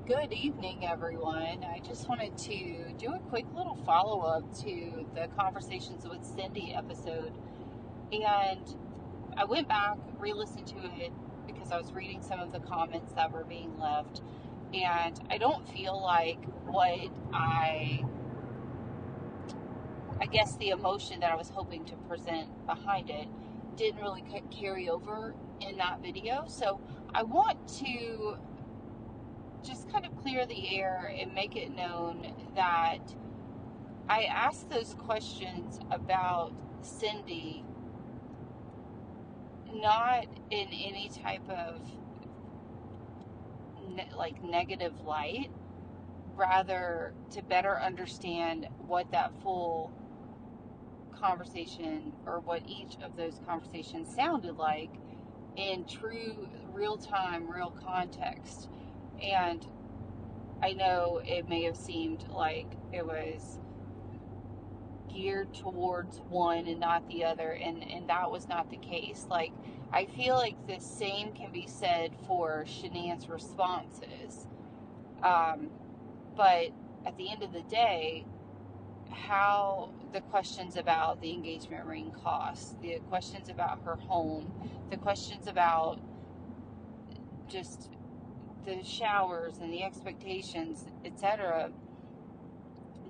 Good evening, everyone. I just wanted to do a quick little follow up to the Conversations with Cindy episode. And I went back, re listened to it because I was reading some of the comments that were being left. And I don't feel like I guess the emotion that I was hoping to present behind it didn't really carry over in that video. So I want to just kind of clear the air and make it known that I asked those questions about Cindy not in any type of negative light, rather to better understand what that full conversation or what each of those conversations sounded like in true real time, real context. And I know it may have seemed like it was geared towards one and not the other, and that was not the case. Like, I feel like the same can be said for Shanann's responses. But at the end of the day, how the questions about the engagement ring costs, the questions about her home, the questions about just the showers and the expectations, etc.,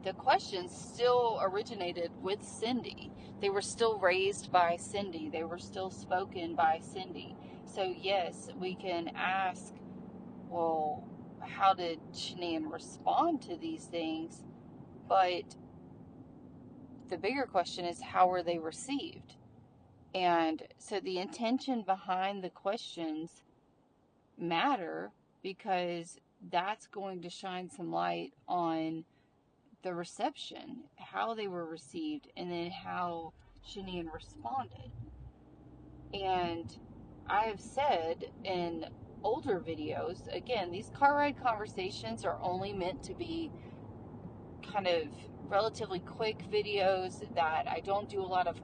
the questions still originated with Cindy. They were still raised by Cindy. They were still spoken by Cindy. So yes, we can ask, well, how did Shanann respond to these things? But the bigger question is, how were they received? And so the intention behind the questions matter, because that's going to shine some light on the reception, how they were received, and then how Shanann responded. And I have said in older videos, again, these car ride conversations are only meant to be kind of relatively quick videos that I don't do a lot of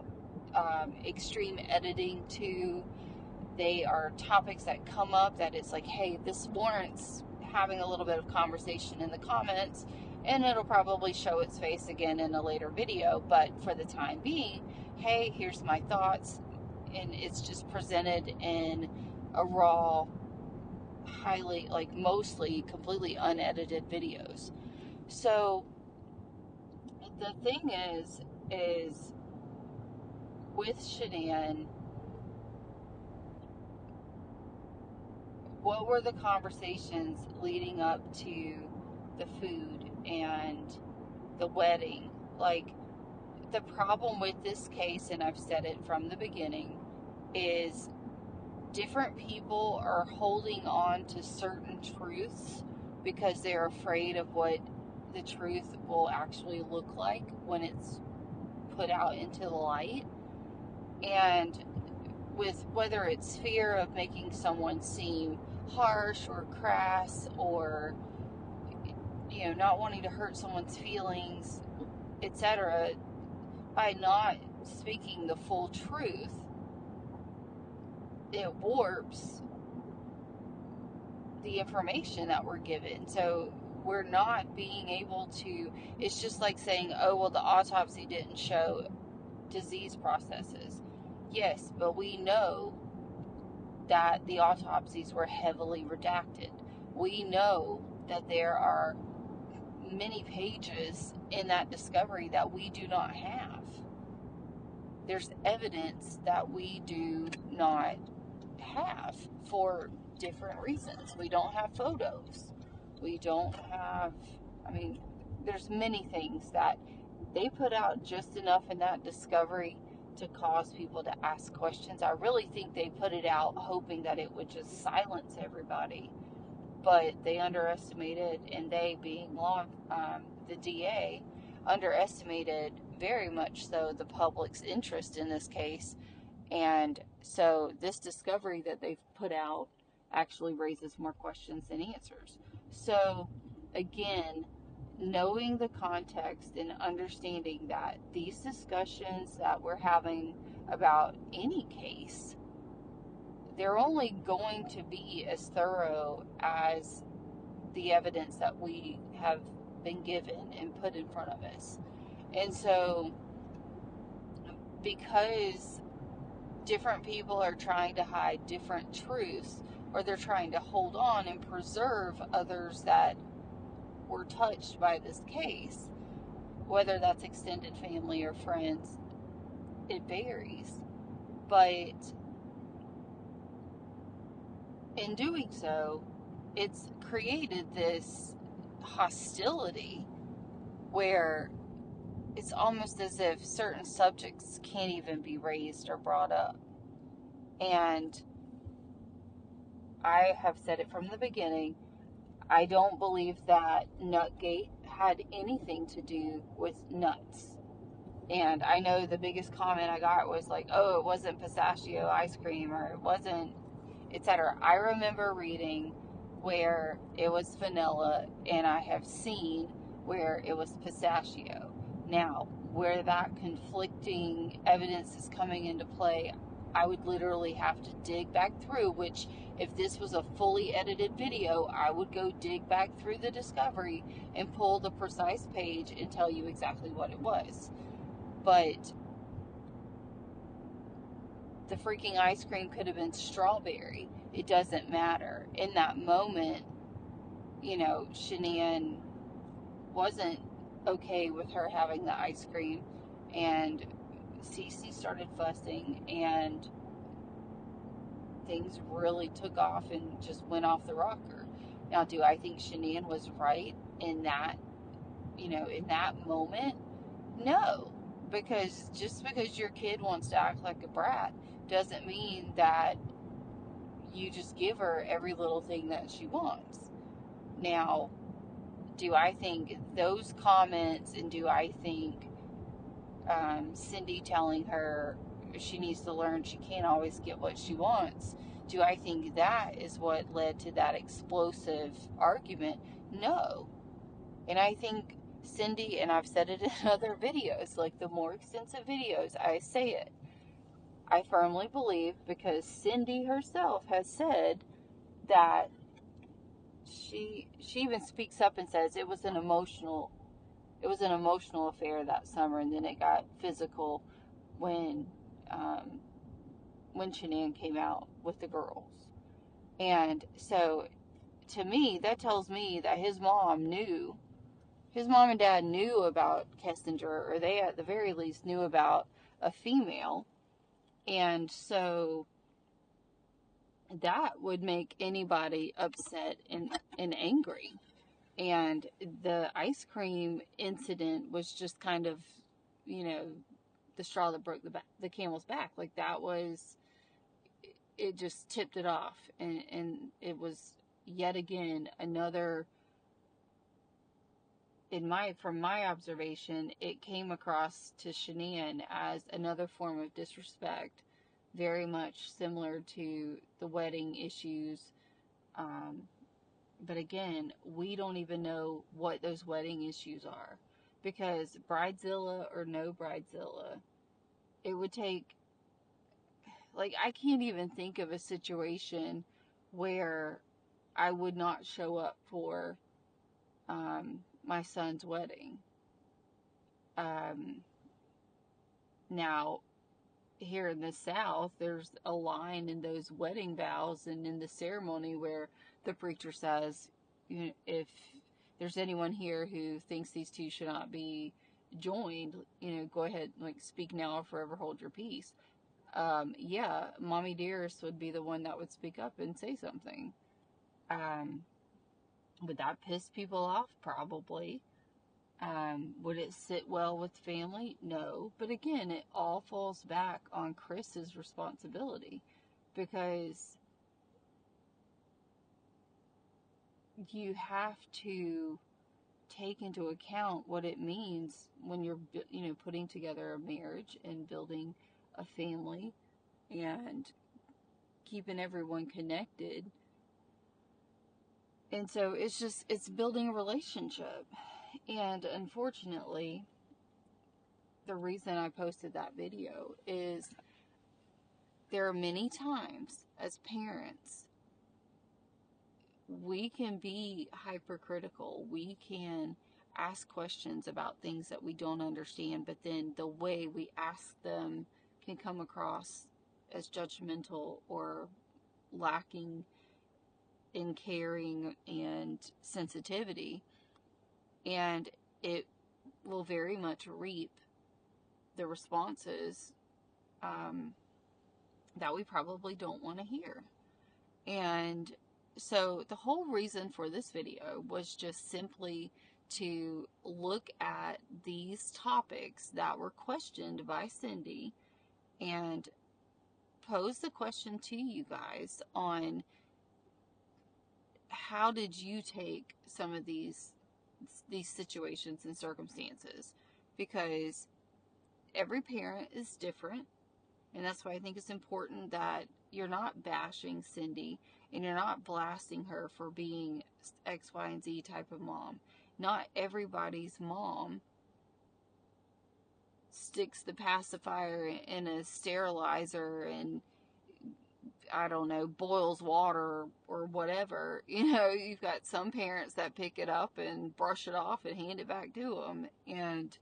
extreme editing to. They are topics that come up that it's like, hey, this warrants having a little bit of conversation in the comments, and it'll probably show its face again in a later video. But for the time being, hey, here's my thoughts, and it's just presented in a raw, highly, mostly completely unedited videos. So the thing is with Shanann, what were the conversations leading up to the food and the wedding? Like, the problem with this case, and I've said it from the beginning, is different people are holding on to certain truths because they're afraid of what the truth will actually look like when it's put out into the light. And with whether it's fear of making someone seem harsh or crass, or not wanting to hurt someone's feelings, etc., by not speaking the full truth, it warps the information that we're given. So we're not being able to, it's just like saying, oh, well, the autopsy didn't show disease processes. Yes, but we know that the autopsies were heavily redacted. We know that there are many pages in that discovery that we do not have. There's evidence that we do not have for different reasons. We don't have photos. We don't have, there's many things that they put out just enough in that discovery to cause people to ask questions. I really think they put it out hoping that it would just silence everybody, but they underestimated, and they, being the DA, underestimated very much so the public's interest in this case. And so this discovery that they've put out actually raises more questions than answers. So again, knowing the context and understanding that these discussions that we're having about any case, they're only going to be as thorough as the evidence that we have been given and put in front of us. And so, because different people are trying to hide different truths, or they're trying to hold on and preserve others that were touched by this case, whether that's extended family or friends, it varies. But in doing so, it's created this hostility where it's almost as if certain subjects can't even be raised or brought up. And I have said it from the beginning, I don't believe that Nutgate had anything to do with nuts. And I know the biggest comment I got was like, oh, it wasn't pistachio ice cream, or it wasn't, etc. I remember reading where it was vanilla, and I have seen where it was pistachio. Now, where that conflicting evidence is coming into play, I would literally have to dig back through, which if this was a fully edited video, I would go dig back through the discovery and pull the precise page and tell you exactly what it was. But the freaking ice cream could have been strawberry. It doesn't matter. In that moment, Shanann wasn't okay with her having the ice cream, and Cece started fussing, and things really took off and just went off the rocker. Now, do I think Shanann was right in that, in that moment? No. Because just because your kid wants to act like a brat doesn't mean that you just give her every little thing that she wants. Now, do I think those comments, and do I think Cindy telling her she needs to learn she can't always get what she wants, do I think that is what led to that explosive argument? No. And I think Cindy, and I've said it in other videos, like the more extensive videos, I say it. I firmly believe, because Cindy herself has said that she even speaks up and says it was an emotional affair that summer, and then it got physical when Shanann came out with the girls. And so, to me, that tells me that his mom and dad knew about Kessinger, or they at the very least knew about a female. And so that would make anybody upset and angry. And the ice cream incident was just kind of, the straw that broke the camel's back. Like, that was, it just tipped it off. And it was yet again another, from my observation, it came across to Shanann as another form of disrespect, very much similar to the wedding issues. But again, we don't even know what those wedding issues are, because Bridezilla or no Bridezilla, it would take, like, I can't even think of a situation where I would not show up for my son's wedding. Now, here in the South, there's a line in those wedding vows and in the ceremony where the preacher says, if there's anyone here who thinks these two should not be joined, go ahead, like, speak now or forever hold your peace. Yeah, Mommy Dearest would be the one that would speak up and say something. Would that piss people off? Probably. Would it sit well with family? No. But again, it all falls back on Chris's responsibility, because you have to take into account what it means when you're, putting together a marriage and building a family and keeping everyone connected. And so it's building a relationship. And unfortunately, the reason I posted that video is there are many times as parents we can be hypercritical. We can ask questions about things that we don't understand, but then the way we ask them can come across as judgmental or lacking in caring and sensitivity. And it will very much reap the responses that we probably don't want to hear. And so the whole reason for this video was just simply to look at these topics that were questioned by Cindy and pose the question to you guys on how did you take some of these situations and circumstances, because every parent is different. And that's why I think it's important that you're not bashing Cindy and you're not blasting her for being X, Y, and Z type of mom. Not everybody's mom sticks the pacifier in a sterilizer and, I don't know, boils water or whatever. You know, you've got some parents that pick it up and brush it off and hand it back to them. And,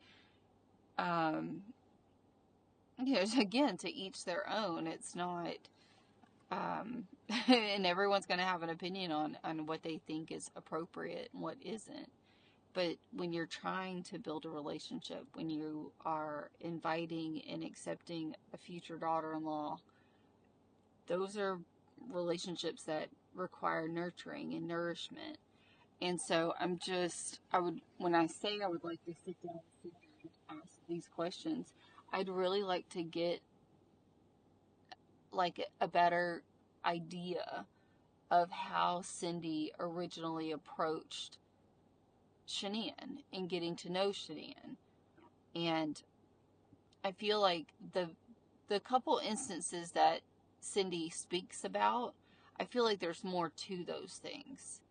you know, again, to each their own. It's not, and everyone's going to have an opinion on what they think is appropriate and what isn't. But when you're trying to build a relationship, when you are inviting and accepting a future daughter-in-law, those are relationships that require nurturing and nourishment. And so when I say I would like to sit down and ask these questions, I'd really like to get like a better idea of how Cindy originally approached Shanann and getting to know Shanann. And I feel like the couple instances that Cindy speaks about, I feel like there's more to those things.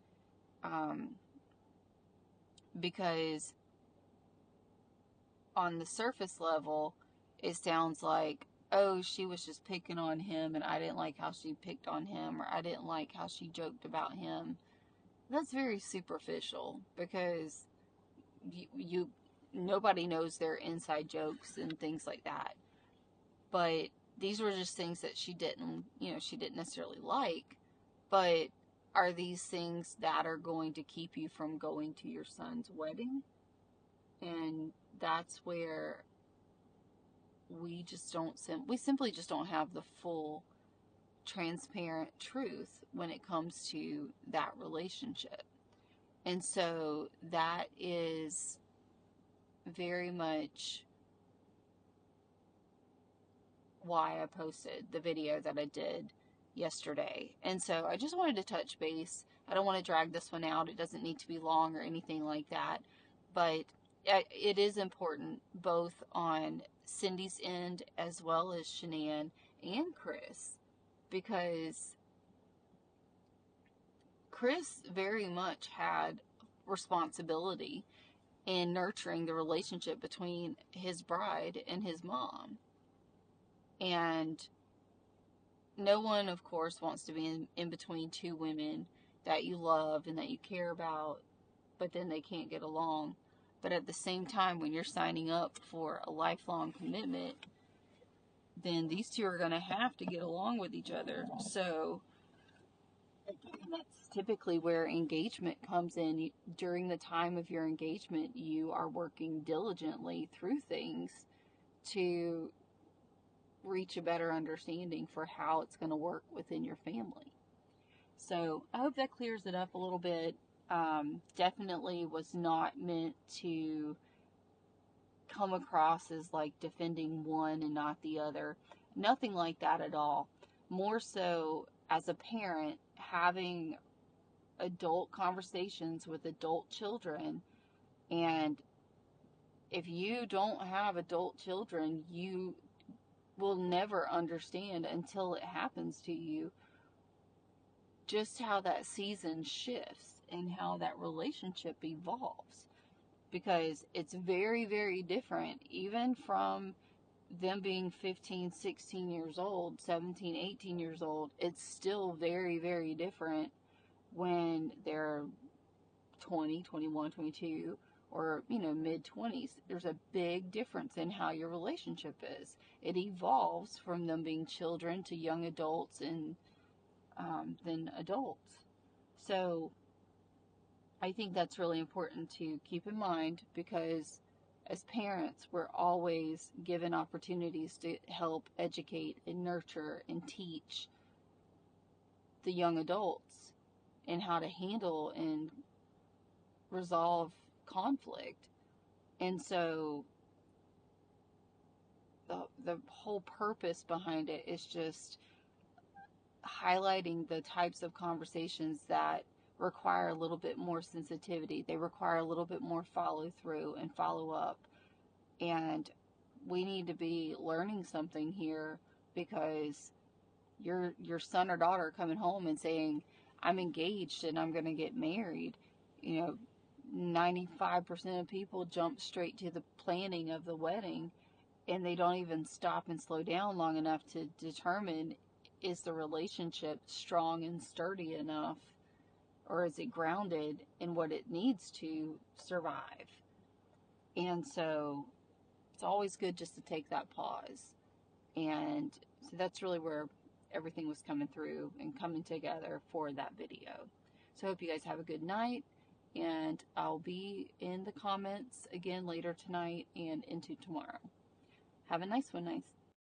Because on the surface level, it sounds like, oh, she was just picking on him and I didn't like how she picked on him, or I didn't like how she joked about him. That's very superficial, because nobody knows their inside jokes and things like that. But these were just things that she didn't necessarily like. But are these things that are going to keep you from going to your son's wedding? And that's where we simply just don't have the full transparent truth when it comes to that relationship. And so that is very much why I posted the video that I did yesterday. And so I just wanted to touch base. I don't want to drag this one out. It doesn't need to be long or anything like that. But it is important both on Cindy's end as well as Shanann and Chris, because Chris very much had responsibility in nurturing the relationship between his bride and his mom. And no one, of course, wants to be in between two women that you love and that you care about, but then they can't get along. But at the same time, when you're signing up for a lifelong commitment, then these two are going to have to get along with each other. So, again, that's typically where engagement comes in. During the time of your engagement, you are working diligently through things to reach a better understanding for how it's going to work within your family. So I hope that clears it up a little bit. Definitely was not meant to come across as like defending one and not the other. Nothing like that at all. More so as a parent, having adult conversations with adult children. And if you don't have adult children, you will never understand until it happens to you just how that season shifts and how that relationship evolves, because it's very, very different, even from them being 15, 16 years old, 17, 18 years old. It's still very, very different when they're 20, 21, 22, or, mid 20s. There's a big difference in how your relationship is. It evolves from them being children to young adults and then adults. So I think that's really important to keep in mind, because as parents, we're always given opportunities to help educate and nurture and teach the young adults and how to handle and resolve conflict. And so the whole purpose behind it is just highlighting the types of conversations that require a little bit more sensitivity. They require a little bit more follow through and follow up. And we need to be learning something here, because your son or daughter coming home and saying, I'm engaged and I'm going to get married, 95% of people jump straight to the planning of the wedding, and they don't even stop and slow down long enough to determine, is the relationship strong and sturdy enough, or is it grounded in what it needs to survive? And so it's always good just to take that pause. And so that's really where everything was coming through and coming together for that video. So I hope you guys have a good night, and I'll be in the comments again later tonight and into tomorrow. Have a nice one, nice.